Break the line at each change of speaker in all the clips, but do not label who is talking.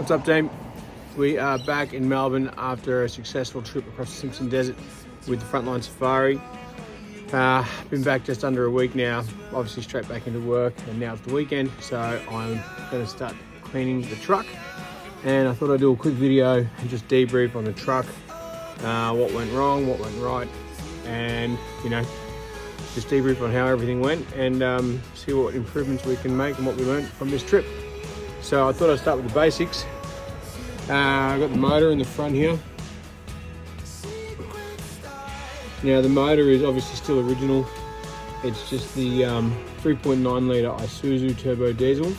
What's up, team? We are back in Melbourne after a successful trip across the Simpson Desert with the Frontline Safari. Been back just under a week now, obviously straight back into work, and now it's the weekend, so I'm going to start cleaning the truck. And I thought I'd do a quick video and just debrief on the truck, what went wrong, what went right, and just debrief on how everything went and see what improvements we can make and what we learned from this trip. So I thought I'd start with the basics. I've got the motor in the front here. Now the motor is obviously still original. It's just the 3.9 litre Isuzu turbo diesel.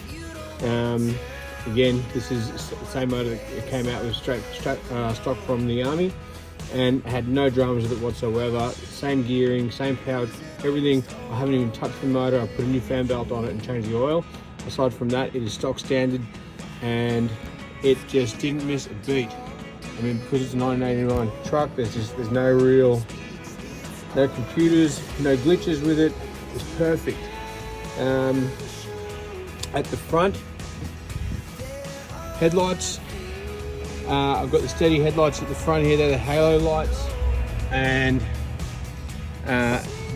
Again, this is the same motor that came out with straight stock from the army, and had no dramas with it whatsoever. Same gearing, same power, everything. I haven't even touched the motor. I put a new fan belt on it and changed the oil. Aside from that, it is stock standard, and it just didn't miss a beat. I mean, because it's a 1989 truck, there's no computers, no glitches with it. It's perfect. At the front, headlights. I've got the steady headlights at the front here. They're the halo lights. And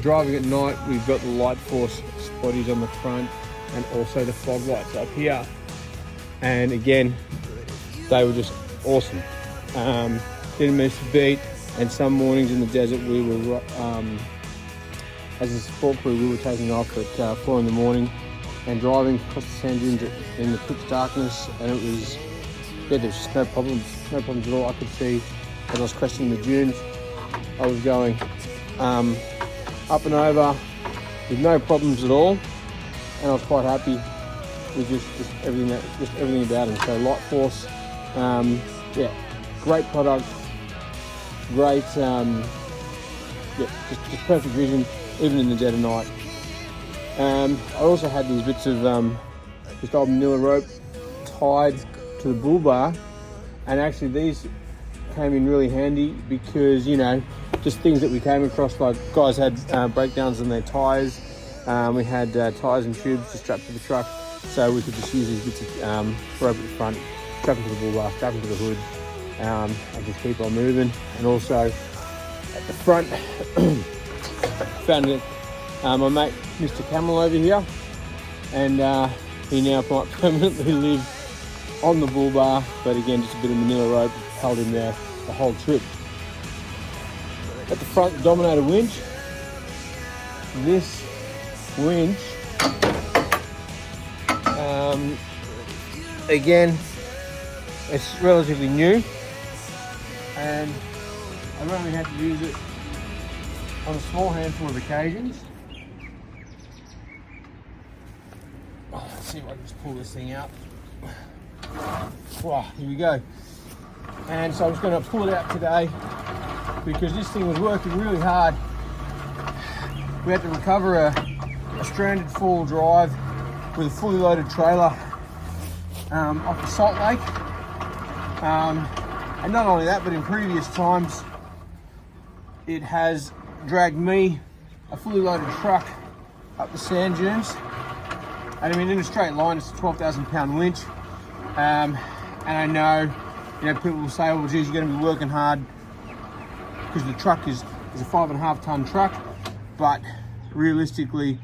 driving at night, we've got the light force spotties on the front, and also the fog lights up here. And again, they were just awesome. Didn't miss a beat. And some mornings in the desert, we were, as a support crew, we were taking off at 4 in the morning and driving across the sand dunes in the pitch darkness, and it was, there's just no problems at all. I could see as I was cresting the dunes, I was going up and over with no problems at all, and I was quite happy with just everything about it. So light force, yeah, great product, great, just perfect vision even in the dead of night. I also had these bits of just old manila rope tied to the bull bar, and actually these came in really handy because just things that we came across, like guys had breakdowns on their tyres. We had tyres and tubes to strap to the truck, so we could just use these bits of rope at the front, strap them to the bull bar, strap them to the hood, and just keep on moving. And also at the front, found it, my mate Mr. Camel over here, and he now might permanently live on the bull bar, but again, just a bit of manila rope held him there the whole trip. At the front, the Dominator winch. This winch, again, it's relatively new, and I've only had to use it on a small handful of occasions. Let's see if I can just pull this thing out. Wow, here we go. And so I'm just going to pull it out today because this thing was working really hard. We had to recover a stranded four-wheel drive with a fully loaded trailer off the Salt Lake. And not only that, but in previous times, it has dragged me, a fully loaded truck, up the sand dunes. And I mean, in a straight line, it's a 12,000 pound winch. And I know, people will say, well, geez, you're going to be working hard because the truck is a 5.5 ton truck. But realistically,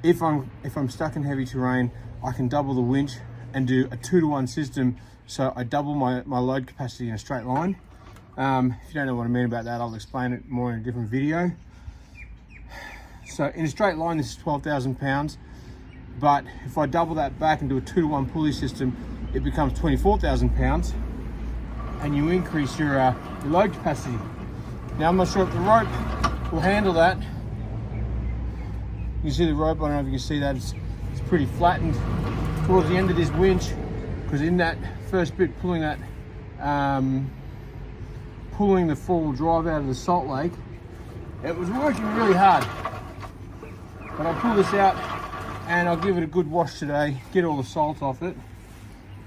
if I'm stuck in heavy terrain, I can double the winch and do a 2-to-1 system. So I double my load capacity in a straight line. If you don't know what I mean about that, I'll explain it more in a different video. So in a straight line, this is 12,000 pounds. But if I double that back and do a 2-to-1 pulley system, it becomes 24,000 pounds, and you increase your load capacity. Now I'm not sure if the rope will handle that. You can see the rope, I don't know if you can see that, it's pretty flattened towards the end of this winch, because in that first bit pulling the four-wheel drive out of the Salt Lake, it was working really hard. But I'll pull this out and I'll give it a good wash today, get all the salt off it,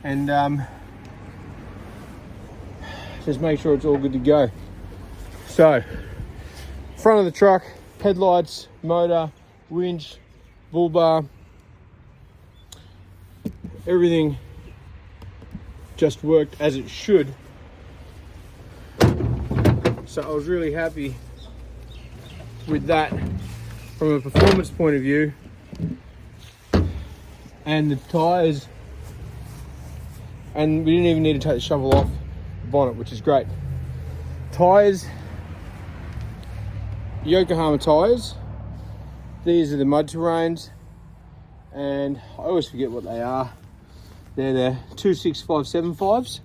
and just make sure it's all good to go. So, front of the truck, headlights, motor, winch, bull bar, everything just worked as it should. So I was really happy with that from a performance point of view. And the tyres, and we didn't even need to take the shovel off the bonnet, which is great. Tyres, Yokohama tyres. These are the mud terrains, and I always forget what they are. They're the 26575s.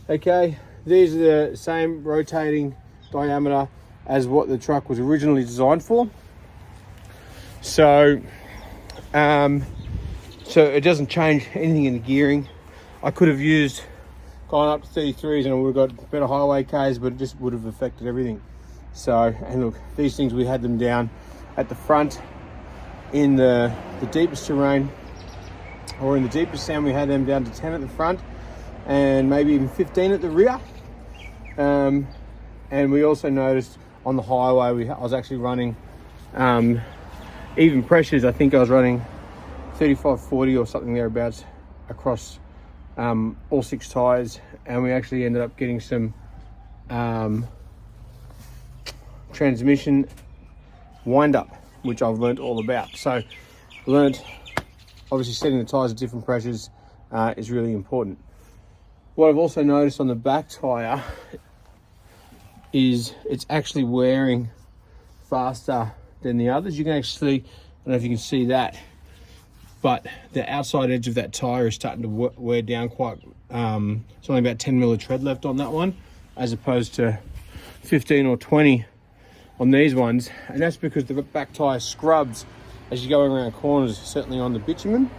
Okay, these are the same rotating diameter as what the truck was originally designed for. So it doesn't change anything in the gearing. I could have gone up to 33s and I would have got better highway Ks, but it just would have affected everything. So, and look, these things, we had them down at the front in the deepest terrain, or in the deepest sand, we had them down to 10 at the front and maybe even 15 at the rear. And we also noticed on the highway, I was actually running even pressures. I think I was running 35-40 or something thereabouts across all 6 tyres, and we actually ended up getting some transmission wind up, which I've learned all about. So learned, obviously, setting the tyres at different pressures is really important. What I've also noticed on the back tyre is it's actually wearing faster than the others. You can actually, I don't know if you can see that, but the outside edge of that tyre is starting to wear down quite, it's only about 10 mil of tread left on that one, as opposed to 15 or 20 on these ones. And that's because the back tyre scrubs as you're going around corners, certainly on the bitumen.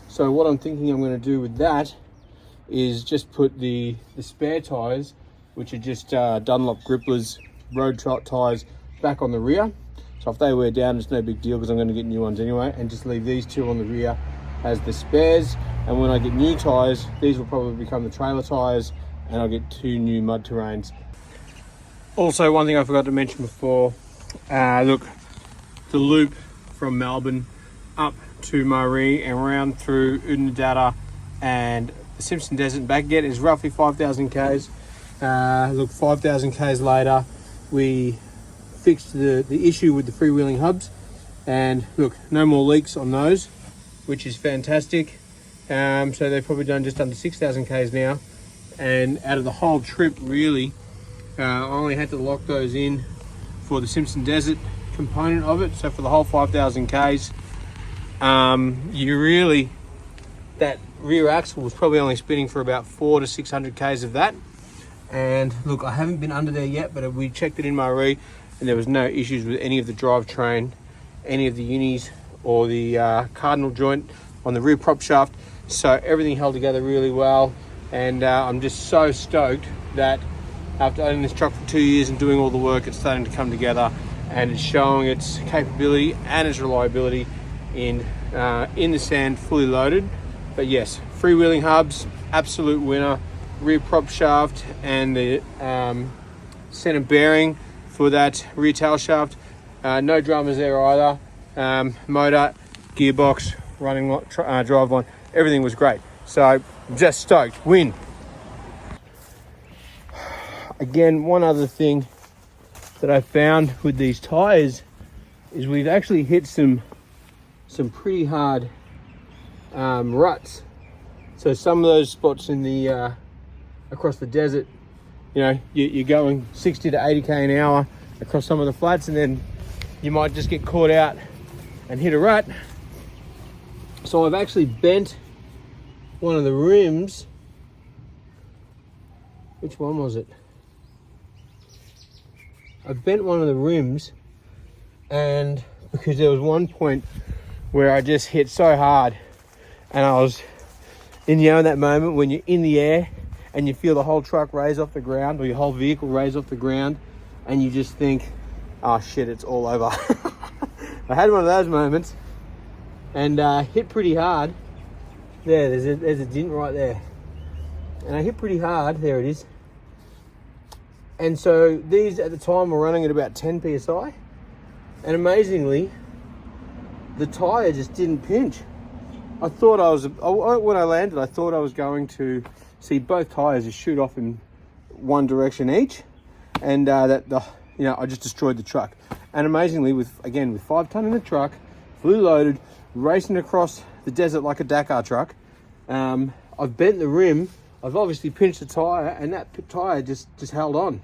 So what I'm thinking I'm going to do with that is just put the spare tyres, which are just Dunlop Gripplers road tyres, back on the rear. So if they wear down, it's no big deal because I'm going to get new ones anyway, and just leave these 2 on the rear as the spares. And when I get new tyres, these will probably become the trailer tyres, and I'll get 2 new mud terrains. Also, one thing I forgot to mention before, look, the loop from Melbourne up to Maree and round through Unadilla and the Simpson Desert and back again is roughly 5,000 Ks. Look, 5,000 Ks later, we fixed the issue with the freewheeling hubs, and look, no more leaks on those, which is fantastic. So they've probably done just under 6,000 Ks now, and out of the whole trip, really, I only had to lock those in for the Simpson Desert component of it. So for the whole 5,000 Ks, that rear axle was probably only spinning for about 400 to 600 Ks of that. And look, I haven't been under there yet, but we checked it in Maree, and there was no issues with any of the drivetrain, any of the unis, or the cardinal joint on the rear prop shaft. So everything held together really well, and I'm just so stoked that after owning this truck for 2 years and doing all the work, it's starting to come together, and it's showing its capability and its reliability in the sand, fully loaded. But yes, freewheeling hubs, absolute winner. Rear prop shaft and the center bearing for that rear tail shaft, no dramas there either. Motor, gearbox, running drive line, everything was great. So just stoked, win. Again, one other thing that I found with these tires is we've actually hit some pretty hard ruts. So some of those spots in the across the desert, you know, you're going 60 to 80 k an hour across some of the flats, and then you might just get caught out and hit a rut. So I've actually bent one of the rims. Which one was it? I bent one of the rims, and because there was one point where I just hit so hard, and I was in that moment when you're in the air and you feel the whole truck raise off the ground, or your whole vehicle raise off the ground, and you just think, oh shit, it's all over. I had one of those moments, and hit pretty hard. There's a dent right there, and I hit pretty hard. There it is. And so these at the time were running at about 10 psi, and amazingly, the tire just didn't pinch. I thought when I landed, I thought I was going to see both tires just shoot off in one direction each, and I just destroyed the truck. And amazingly, with 5 ton in the truck, fully loaded, racing across the desert like a Dakar truck, I've bent the rim, I've obviously pinched the tire, and that tire just held on.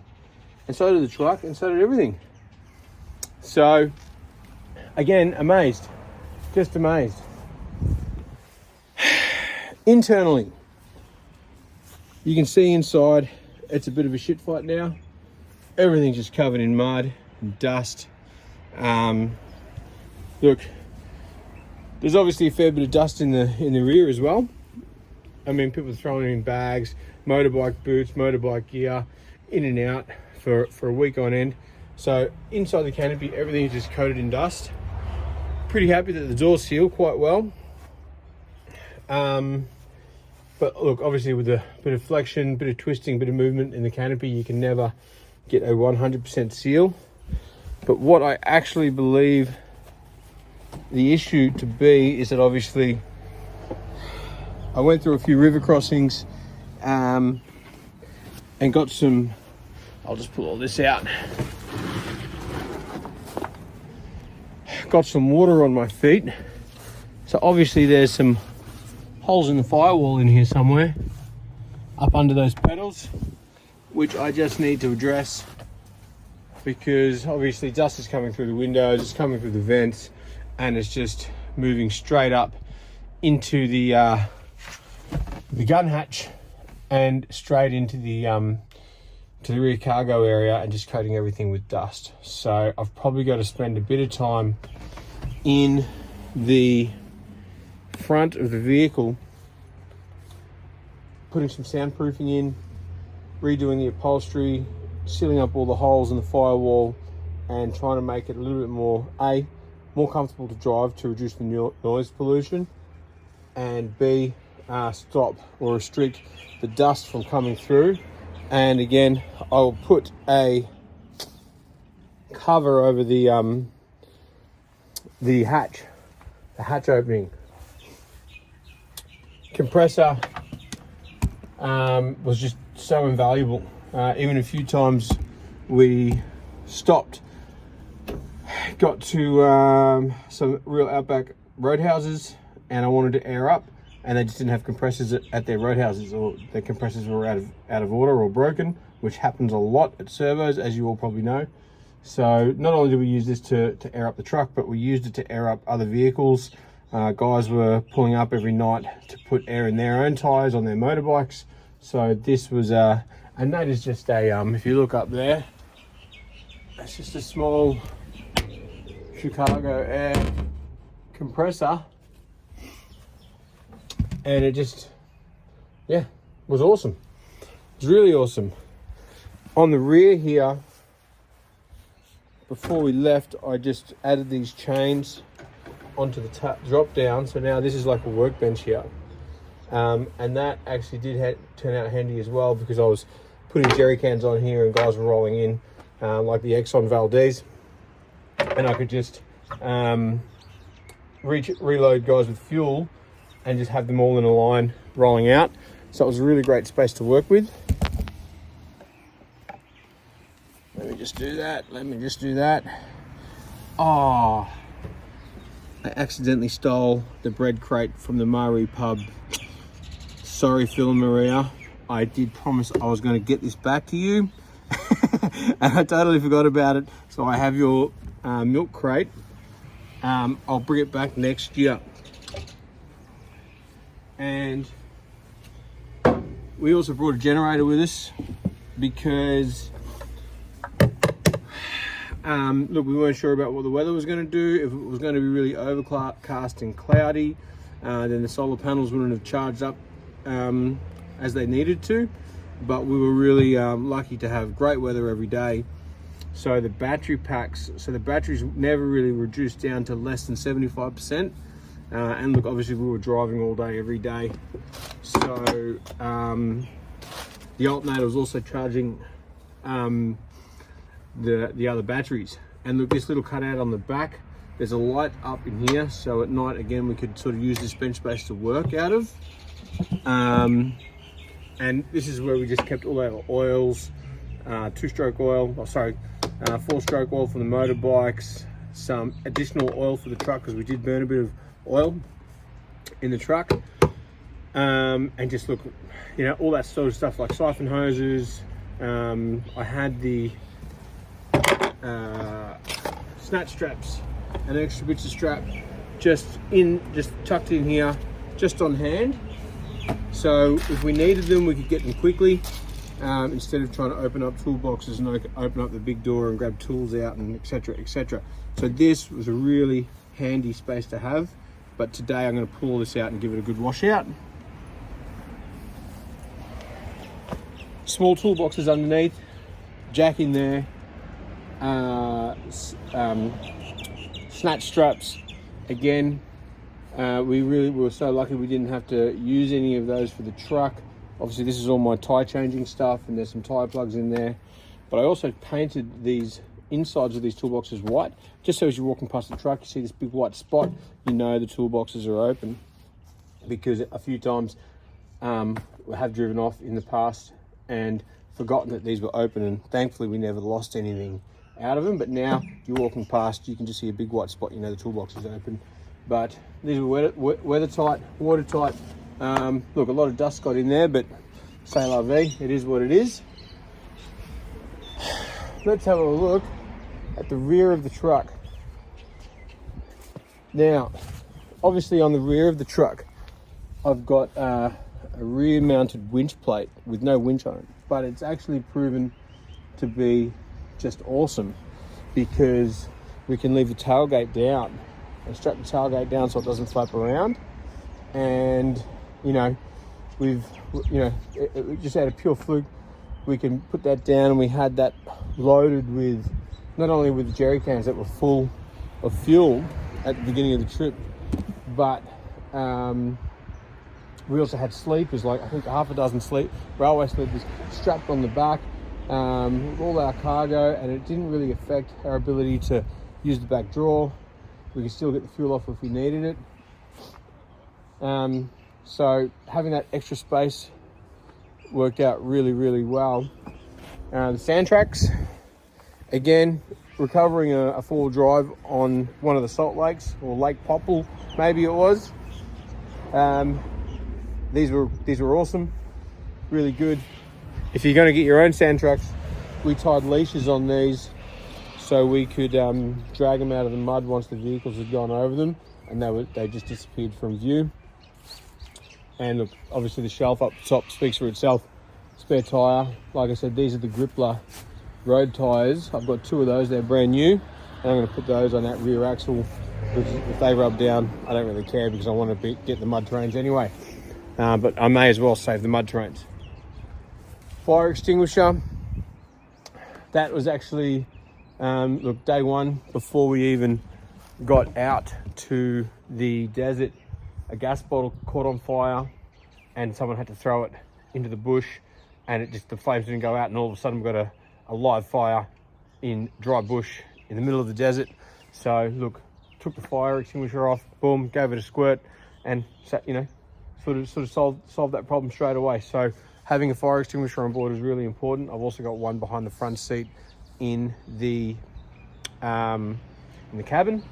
And so did the truck, and so did everything. So, again, amazed. Just amazed. Internally, you can see inside, it's a bit of a shit fight now. Everything's just covered in mud and dust. Look, there's obviously a fair bit of dust in the rear as well. I mean, people are throwing in bags, motorbike boots, motorbike gear, in and out for a week on end. So inside the canopy, everything is just coated in dust. Pretty happy that the doors seal quite well. But look, obviously with a bit of flexion, bit of twisting, bit of movement in the canopy, you can never get a 100% seal. But what I actually believe the issue to be is that obviously I went through a few river crossings and got some, I'll just pull all this out. Got some water on my feet. So obviously there's some holes in the firewall in here somewhere, up under those pedals, which I just need to address, because obviously dust is coming through the windows, it's coming through the vents, and it's just moving straight up into the gun hatch and straight into the rear cargo area, and just coating everything with dust. So I've probably got to spend a bit of time in the front of the vehicle putting some soundproofing in, redoing the upholstery, sealing up all the holes in the firewall, and trying to make it a little bit more comfortable to drive to reduce the noise pollution, and B, stop or restrict the dust from coming through. And again, I'll put a cover over the hatch opening. Compressor was just so invaluable. Even a few times we stopped, got to some real outback roadhouses, and I wanted to air up, and they just didn't have compressors at their roadhouses, or their compressors were out of order or broken, which happens a lot at servos, as you all probably know. So not only did we use this to air up the truck, but we used it to air up other vehicles. Guys were pulling up every night to put air in their own tires on their motorbikes. So this was and that is just a if you look up there, it's just a small Chicago air compressor, and it just, yeah, was awesome. It was really awesome. On the rear here, before we left, I just added these chains onto the drop down. So now this is like a workbench here. And that actually did turn out handy as well, because I was putting jerry cans on here and guys were rolling in, like the Exxon Valdez. And I could just reload guys with fuel and just have them all in a line rolling out. So it was a really great space to work with. Let me just do that. Oh, I accidentally stole the bread crate from the Marie pub. Sorry, Phil and Maria. I did promise I was going to get this back to you. And I totally forgot about it. So I have your milk crate. I'll bring it back next year. And we also brought a generator with us, because look, we weren't sure about what the weather was going to do. If it was going to be really overcast and cloudy, then the solar panels wouldn't have charged up as they needed to. But we were really lucky to have great weather every day. So the battery packs, the batteries never really reduced down to less than 75%. And look, obviously we were driving all day, every day. So the alternator was also charging the other batteries. And look, this little cutout on the back, there's a light up in here, so at night again we could sort of use this bench space to work out of. And this is where we just kept all our oils, 2-stroke oil, 4-stroke oil for the motorbikes, some additional oil for the truck because we did burn a bit of oil in the truck, and just look, you know, all that sort of stuff like siphon hoses. I had the snatch straps, an extra bits of strap just tucked in here, just on hand. So if we needed them, we could get them quickly, instead of trying to open up toolboxes and open up the big door and grab tools out and etc, etc. So this was a really handy space to have, but today I'm going to pull all this out and give it a good wash out. Small toolboxes underneath, jack in there, snatch straps. Again, we were so lucky we didn't have to use any of those for the truck. Obviously this is all my tire changing stuff, and there's some tire plugs in there, but I also painted these insides of these toolboxes white, just so as you're walking past the truck you see this big white spot, you know the toolboxes are open. Because a few times we have driven off in the past and forgotten that these were open, and thankfully we never lost anything out of them. But now you're walking past, you can just see a big white spot, you know the toolbox is open. But these were weather tight, watertight. Look, a lot of dust got in there, but c'est la vie, it is what it is. Let's have a look at the rear of the truck. Now, obviously on the rear of the truck, I've got a rear mounted winch plate with no winch on it, but it's actually proven to be just awesome because we can leave the tailgate down and strap the tailgate down so it doesn't flap around. And it just out of pure fluke, we can put that down, and we had that loaded with, not only with jerry cans that were full of fuel at the beginning of the trip, but we also had sleepers, like I think half a dozen railway sleepers strapped on the back, with all our cargo, and it didn't really affect our ability to use the back drawer. We could still get the fuel off if we needed it. So having that extra space worked out really, really well. The sand tracks, again, recovering a 4-wheel drive on one of the salt lakes, or Lake Popple, maybe it was. These were awesome, really good. If you're going to get your own sand tracks, we tied leashes on these so we could drag them out of the mud once the vehicles had gone over them, and they just disappeared from view. And look, obviously the shelf up top speaks for itself. Spare tyre, like I said, these are the Grippler road tyres. I've got 2 of those, they're brand new, and I'm going to put those on that rear axle, because if they rub down, I don't really care because I want to get the mud terrains anyway. But I may as well save the mud terrains. Fire extinguisher, that was actually, look, day one, before we even got out to the desert, a gas bottle caught on fire and someone had to throw it into the bush, and the flames didn't go out, and all of a sudden we got a live fire in dry bush in the middle of the desert. So look, took the fire extinguisher off, boom, gave it a squirt, and sort of solved that problem straight away. So having a fire extinguisher on board is really important. I've also got one behind the front seat in the cabin,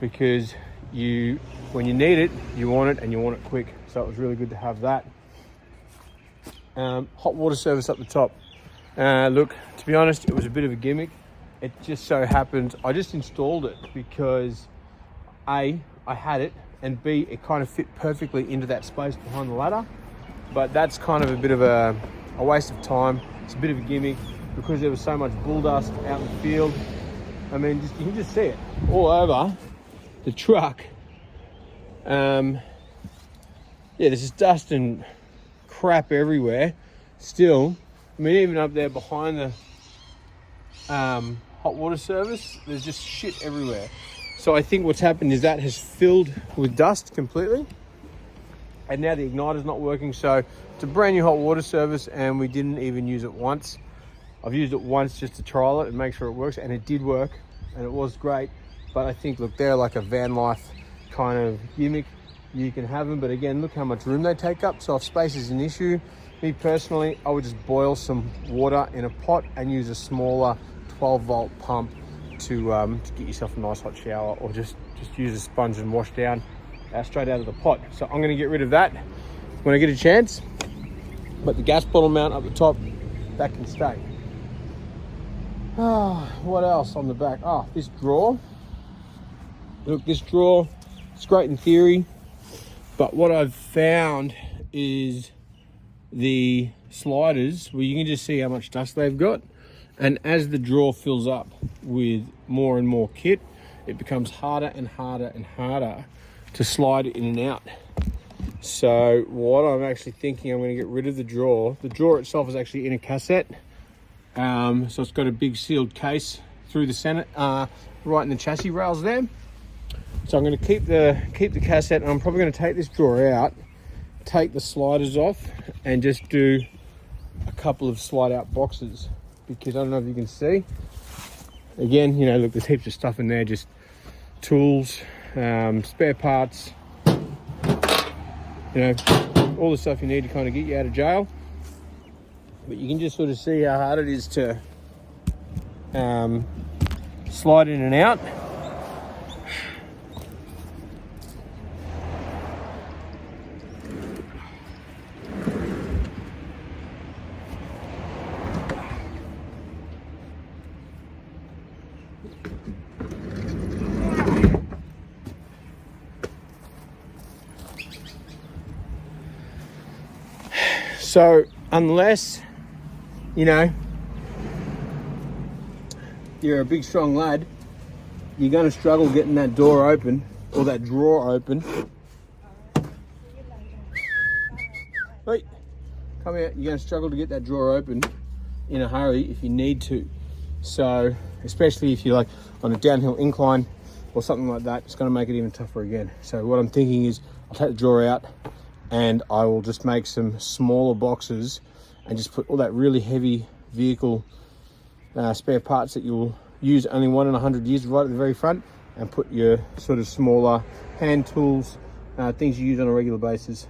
because when you need it, you want it, and you want it quick. So it was really good to have that. Hot water service up the top. Look, to be honest, it was a bit of a gimmick. It just so happened I just installed it because A, I had it, and B, it kind of fit perfectly into that space behind the ladder. But that's kind of a bit of a waste of time. It's a bit of a gimmick because there was so much bull dust out in the field. I mean, you can just see it all over the truck. There's just dust and crap everywhere. Still, I mean, even up there behind the hot water service, there's just shit everywhere. So I think what's happened is that has filled with dust completely, and now the igniter's not working. So it's a brand new hot water service, and we didn't even use it once. I've used it once just to trial it and make sure it works, and it did work, and it was great. But I think, look, they're like a van life kind of gimmick. You can have them, but again, look how much room they take up. So if space is an issue, Me personally, I would just boil some water in a pot and use a smaller 12-volt pump to get yourself a nice hot shower, or just use a sponge and wash down straight out of the pot. So I'm going to get rid of that when I get a chance. But the gas bottle mount up the top, that can stay. What else on the back? This drawer. Look, this drawer, it's great in theory, but what I've found is the sliders where you can just see how much dust they've got, and as the drawer fills up with more and more kit, it becomes harder and harder and harder to slide in and out. So what I'm actually thinking, I'm going to get rid of the drawer. The drawer itself is actually in a cassette, so it's got a big sealed case through the center, right in the chassis rails there. So I'm going to keep the cassette, and I'm probably going to take this drawer out, take the sliders off, and just do a couple of slide out boxes, because I don't know if you can see. Again, you know, look, there's heaps of stuff in there, just tools, spare parts, you know, all the stuff you need to kind of get you out of jail. But you can just sort of see how hard it is to slide in and out. So unless, you know, you're a big strong lad, you're going to struggle getting that door open, or that drawer open. Wait, come out. You're going to struggle to get that drawer open in a hurry if you need to. So especially if you're like on a downhill incline or something like that, it's going to make it even tougher again. So what I'm thinking is I'll take the drawer out, and I will just make some smaller boxes and just put all that really heavy vehicle spare parts that you'll use only 1 in 100 years right at the very front, and put your sort of smaller hand tools, things you use on a regular basis,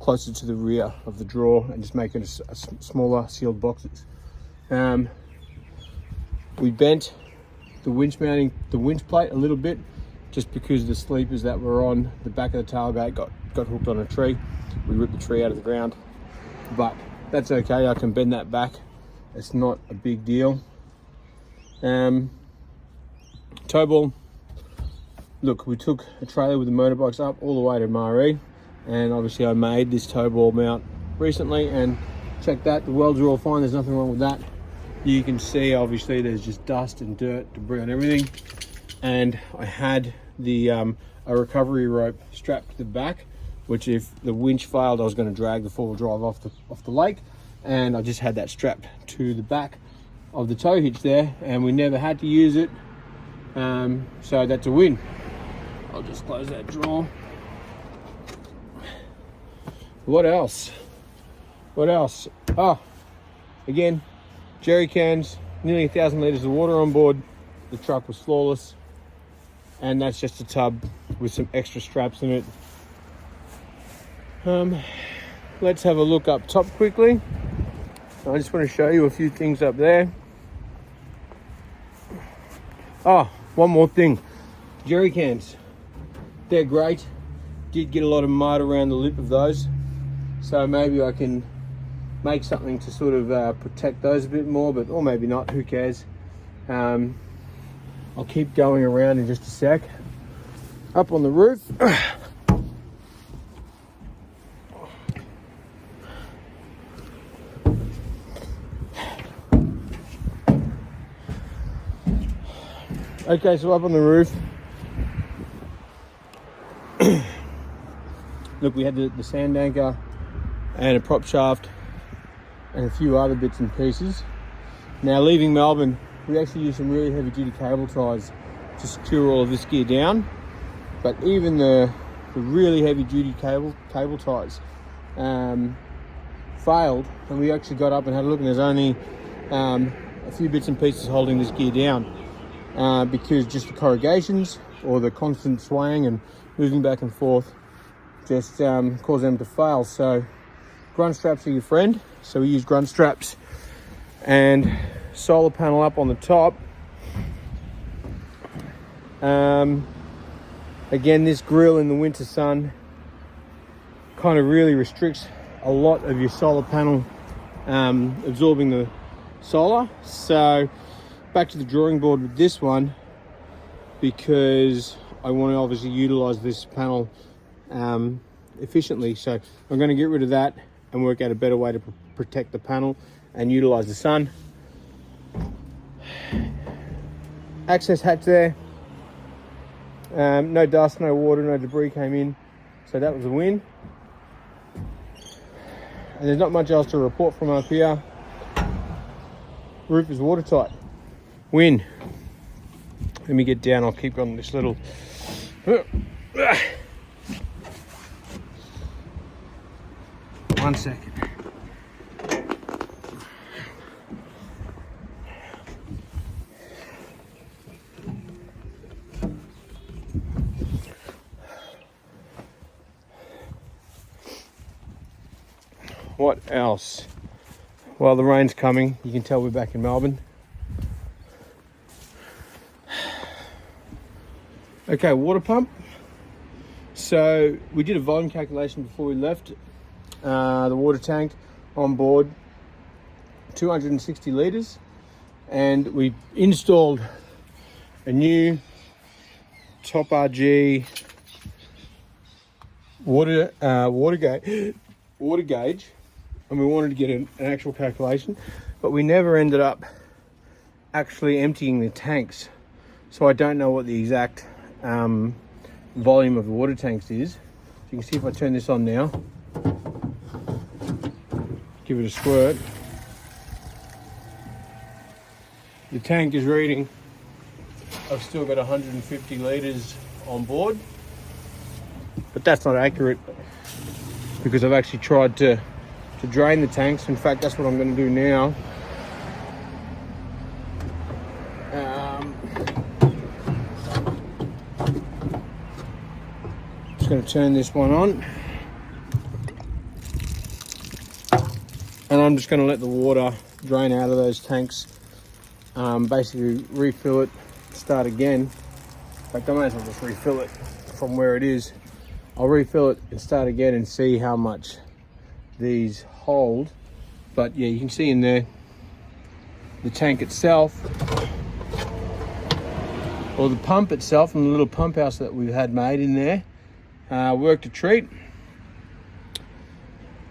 closer to the rear of the drawer, and just make it a smaller sealed boxes. We bent the winch plate a little bit, just because the sleepers that were on the back of the tailgate got hooked on a tree. We ripped the tree out of the ground, but that's okay. I can bend that back. It's not a big deal. Tow ball. Look, we took a trailer with the motorbikes up all the way to Maree, and obviously I made this tow ball mount recently, and check that, the welds are all fine. There's nothing wrong with that. You can see obviously there's just dust and dirt, debris on everything, and I had the a recovery rope strapped to the back, which if the winch failed, I was going to drag the four-wheel drive off the lake, and I just had that strapped to the back of the tow hitch there, and we never had to use it, so that's a win. I'll just close that drawer. What else? Again, jerry cans, nearly 1,000 litres of water on board. The truck was flawless, and that's just a tub with some extra straps in it. Let's have a look up top quickly. I just want to show you a few things up there. One more thing. Jerry cans, they're great. Did get a lot of mud around the lip of those, so maybe I can make something to sort of protect those a bit more, but or maybe not, who cares. I'll keep going around in just a sec. Up on the roof. Okay, so up on the roof, look, we had the sand anchor and a prop shaft and a few other bits and pieces. Now, leaving Melbourne, we actually used some really heavy duty cable ties to secure all of this gear down, but even the really heavy duty cable ties failed, and we actually got up and had a look, and there's only a few bits and pieces holding this gear down. Because just the corrugations or the constant swaying and moving back and forth just cause them to fail. So grunt straps are your friend. So we use grunt straps and solar panel up on the top. Again, this grill in the winter sun kind of really restricts a lot of your solar panel absorbing the solar. So back to the drawing board with this one, because I want to obviously utilize this panel efficiently. So I'm going to get rid of that and work out a better way to protect the panel and utilize the sun. Access hatch there. No dust, no water, no debris came in, so that was a win. And there's not much else to report from up here. Roof is watertight. Win. Let me get down, I'll keep on this little... One second. What else? Well, the rain's coming. You can tell we're back in Melbourne. Okay, water pump. So we did a volume calculation before we left. The water tank on board, 260 litres. And we installed a new top RG water gauge. And we wanted to get an actual calculation, but we never ended up actually emptying the tanks. So I don't know what the exact volume of the water tanks is. You can see if I turn this on now, give it a squirt. The tank is reading, I've still got 150 litres on board, but that's not accurate because I've actually tried to drain the tanks. In fact, that's what I'm going to do now. Just going to turn this one on, and I'm just going to let the water drain out of those tanks. Basically refill it, start again. In fact, I might as well just refill it from where it is. I'll refill it and start again and see how much these hold. But yeah, you can see in there the tank itself, or the pump itself, and the little pump house that we've had made in there worked a treat.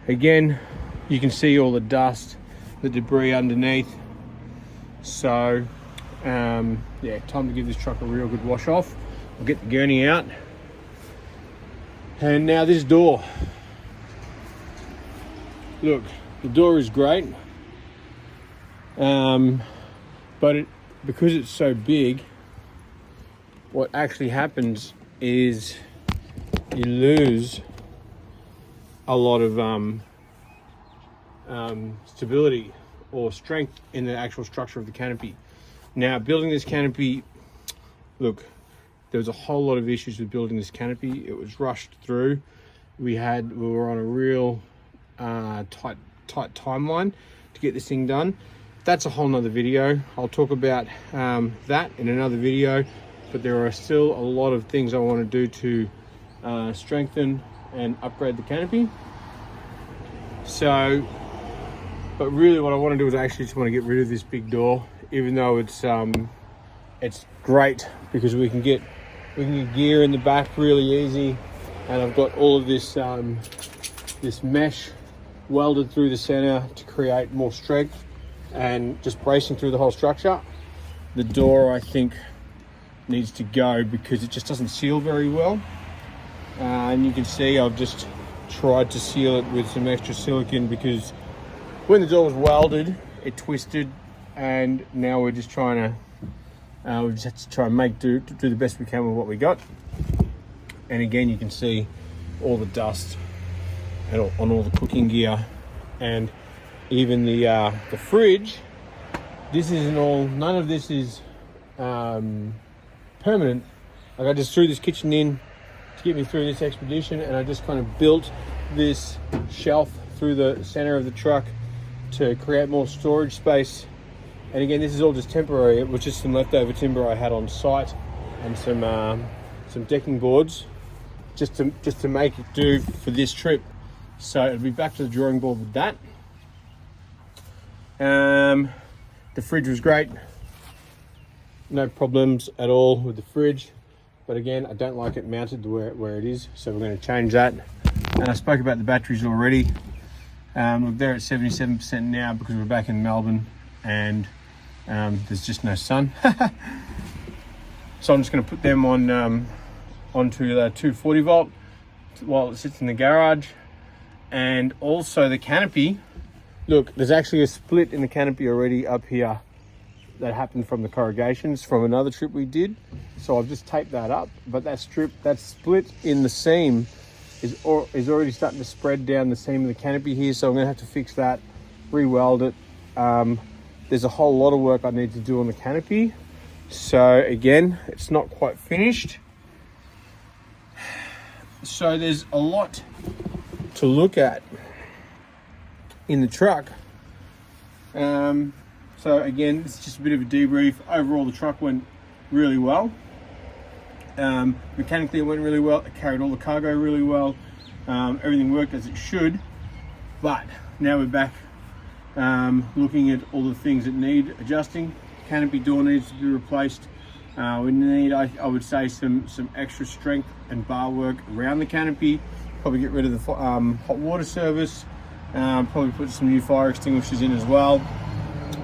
Again, you can see all the dust, the debris underneath. So yeah, time to give this truck a real good wash off. I'll get the gurney out. And now this door. Look, the door is great, but because it's so big, what actually happens is you lose a lot of stability or strength in the actual structure of the canopy. Now, building this canopy, look, there was a whole lot of issues with building this canopy. It was rushed through. We were on a real tight timeline to get this thing done. That's a whole nother video. I'll talk about that in another video, but there are still a lot of things I want to do to strengthen and upgrade the canopy. So, but really what I want to do is I actually just want to get rid of this big door, even though it's great because we can get gear in the back really easy, and I've got all of this this mesh welded through the center to create more strength and just bracing through the whole structure. The door, I think, needs to go because it just doesn't seal very well. And you can see I've just tried to seal it with some extra silicone because when the door was welded, it twisted, and now we're just trying to we just have to try and do the best we can with what we got. And again, you can see all the dust on all the cooking gear, and even the fridge. This isn't all. None of this is permanent. Like, I just threw this kitchen in to get me through this expedition, and I just kind of built this shelf through the center of the truck to create more storage space. And again, this is all just temporary. It was just some leftover timber I had on site and some decking boards just to make it do for this trip. So it'll be back to the drawing board with that. The fridge was great. No problems at all with the fridge. But again, I don't like it mounted where it is. So we're going to change that. And I spoke about the batteries already. Look, they're at 77% now because we're back in Melbourne and there's just no sun. So I'm just going to put them on onto the 240 volt while it sits in the garage. And also the canopy. Look, there's actually a split in the canopy already up here that happened from the corrugations from another trip we did. So I've just taped that up, but that split in the seam is already starting to spread down the seam of the canopy here. So I'm gonna have to fix that, re-weld it. There's a whole lot of work I need to do on the canopy. So again, it's not quite finished. So there's a lot to look at in the truck. So again, it's just a bit of a debrief. Overall, the truck went really well. Mechanically, it went really well. It carried all the cargo really well. Everything worked as it should. But now we're back looking at all the things that need adjusting. Canopy door needs to be replaced. We need, I would say, some extra strength and bar work around the canopy. Probably get rid of the hot water service. Probably put some new fire extinguishers in as well.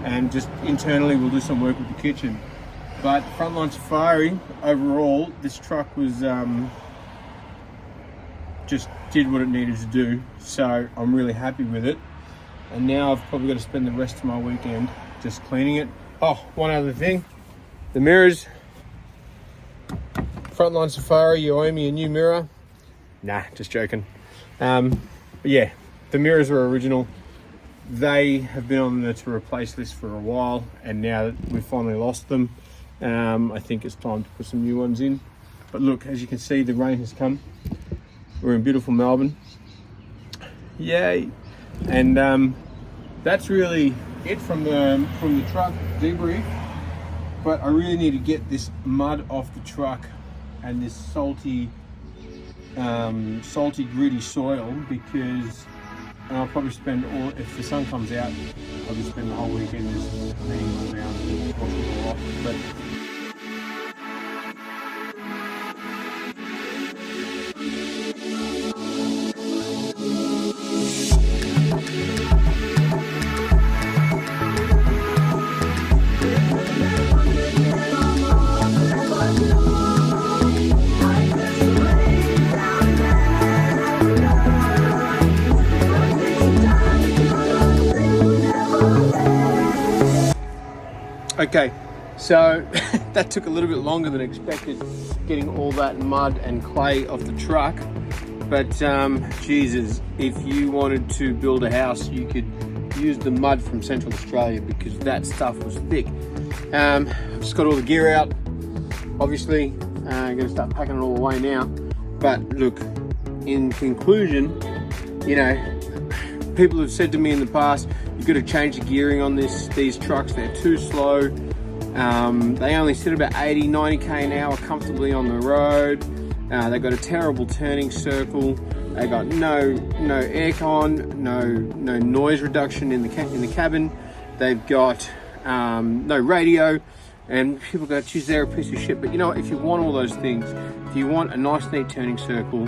And just internally, we'll do some work with the kitchen. But Frontline Safari, overall, this truck was just did what it needed to do. So I'm really happy with it. And now I've probably got to spend the rest of my weekend just cleaning it. Oh, one other thing, the mirrors. Frontline Safari, you owe me a new mirror. Nah, just joking. But yeah, the mirrors were original. They have been on to replace list for a while, and now that we've finally lost them, I think it's time to put some new ones in. But look, as you can see, the rain has come. We're in beautiful Melbourne. Yay! And that's really it from the truck debrief. But I really need to get this mud off the truck and this salty, gritty soil, because I'll probably spend if the sun comes out, I'll just spend the whole weekend just cleaning around and washing it all off. But okay, so that took a little bit longer than expected, getting all that mud and clay off the truck. But Jesus, if you wanted to build a house, you could use the mud from Central Australia because that stuff was thick. I've just got all the gear out. Obviously, I'm going to start packing it all away now. But look, in conclusion, you know, people have said to me in the past, you've got to change the gearing on these trucks. They're too slow. They only sit about 80, 90k an hour comfortably on the road. They've got a terrible turning circle. They got no aircon, no noise reduction in the cabin. They've got no radio, and people go, geez, they're a piece of shit. But you know what? If you want all those things, if you want a nice neat turning circle,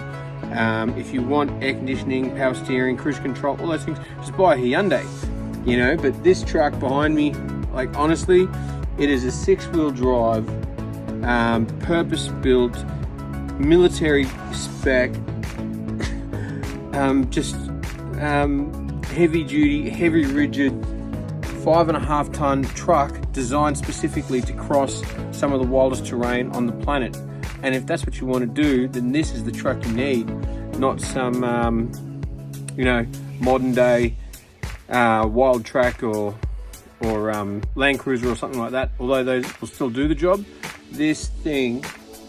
if you want air conditioning, power steering, cruise control, all those things, just buy a Hyundai. You know, but this truck behind me, like honestly, it is a 6-wheel drive, purpose-built, military spec, heavy-duty, heavy rigid, 5.5-ton truck designed specifically to cross some of the wildest terrain on the planet. And if that's what you want to do, then this is the truck you need, not some, modern day wild track or Land Cruiser or something like that. Although those will still do the job, this thing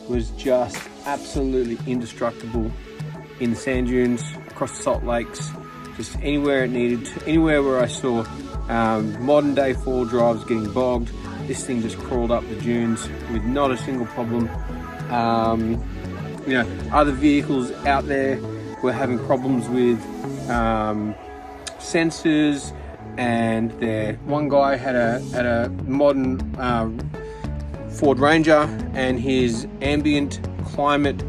was just absolutely indestructible in the sand dunes, across the salt lakes, just anywhere it needed to, anywhere where I saw modern day 4 drives getting bogged, this thing just crawled up the dunes with not a single problem. You know, other vehicles out there were having problems with sensors, and one guy had a modern Ford Ranger, and his ambient climate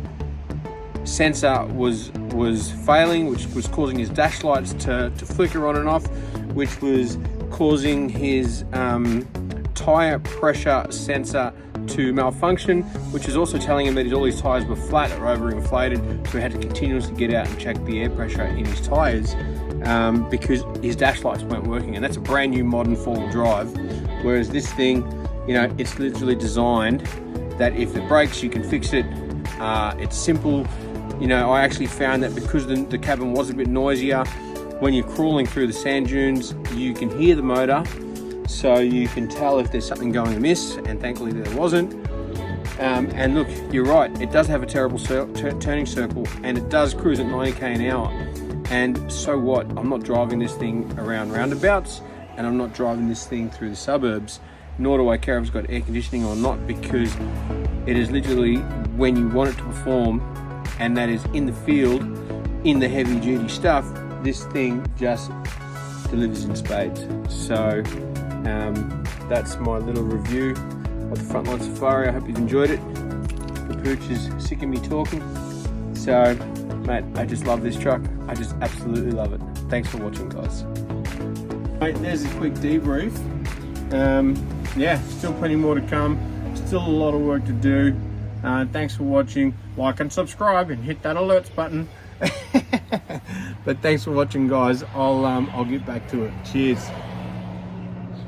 sensor was failing, which was causing his dash lights to flicker on and off, which was causing his tire pressure sensor to malfunction, which is also telling him that all his tires were flat or overinflated, so he had to continuously get out and check the air pressure in his tires because his dash lights weren't working. And that's a brand new modern 4-wheel drive, whereas this thing, you know, it's literally designed that if it breaks you can fix it. It's simple. You know, I actually found that because the cabin was a bit noisier, when you're crawling through the sand dunes, you can hear the motor, so you can tell if there's something going amiss, and thankfully there wasn't. And look, you're right, it does have a terrible turning circle, and it does cruise at 90k an hour. And so what? I'm not driving this thing around roundabouts, and I'm not driving this thing through the suburbs, nor do I care if it's got air conditioning or not, because it is literally when you want it to perform, and that is in the field, in the heavy duty stuff, this thing just delivers in spades. So that's my little review of the Frontline Safari. I hope you've enjoyed it. The pooch is sick of me talking. So, mate, I just love this truck. I just absolutely love it. Thanks for watching, guys. Mate, there's a quick debrief. Yeah, still plenty more to come. Still a lot of work to do. Thanks for watching. Like and subscribe and hit that alerts button. But thanks for watching, guys. I'll get back to it. Cheers.